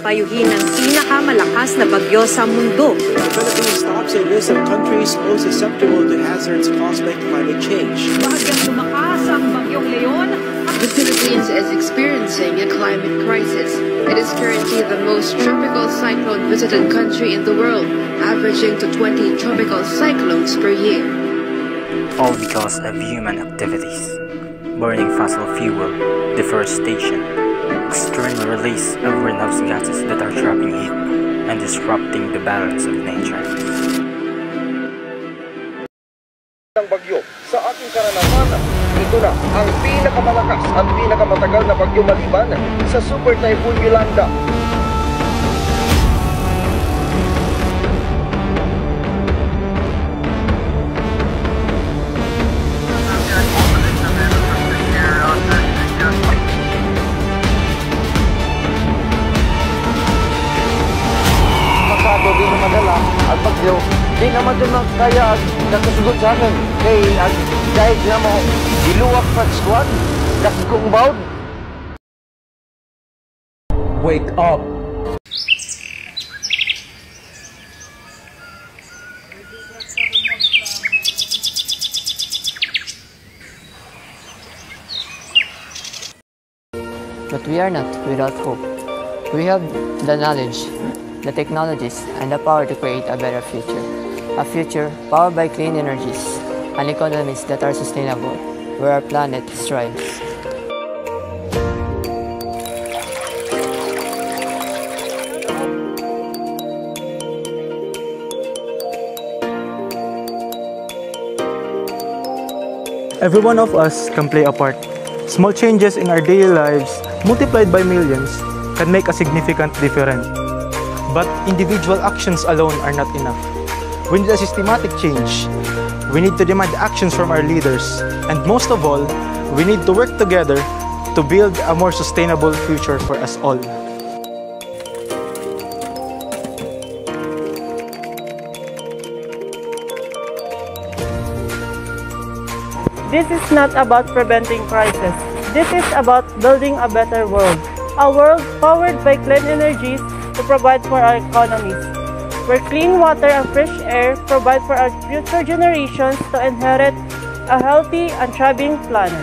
payuhin ng pinakamalakas na bagyo sa mundo. The Philippines tops a list of countries most susceptible to hazards caused by climate change. Bahagyang lumakas ang bagyong Leon. The Philippines is experiencing a climate crisis. It is currently the most tropical cyclone-visited country in the world, averaging to 20 tropical cyclones per year. All because of human activities. Burning fossil fuel, deforestation, extreme release of greenhouse gases that are trapping heat and disrupting the balance of nature. Ang bagyo sa ating karanasan, ito na ang pinakamalakas at pinakamatagal na bagyo maliban sa Super Typhoon Yolanda. Di na madala at bagyo, di naman doon kaya nakasugot sa akin. Kaya dahil na mo, iluwak pa squad, nakikong bawd. Wake up! But we are not without hope. We have the knowledge, the technologies, and the power to create a better future. A future powered by clean energies and economies that are sustainable, where our planet thrives. Every one of us can play a part. Small changes in our daily lives, multiplied by millions, can make a significant difference. But individual actions alone are not enough. We need a systematic change. We need to demand actions from our leaders. And most of all, we need to work together to build a more sustainable future for us all. This is not about preventing crisis. This is about building a better world. A world powered by clean energies to provide for our economies, where clean water and fresh air provide for our future generations to inherit a healthy and thriving planet.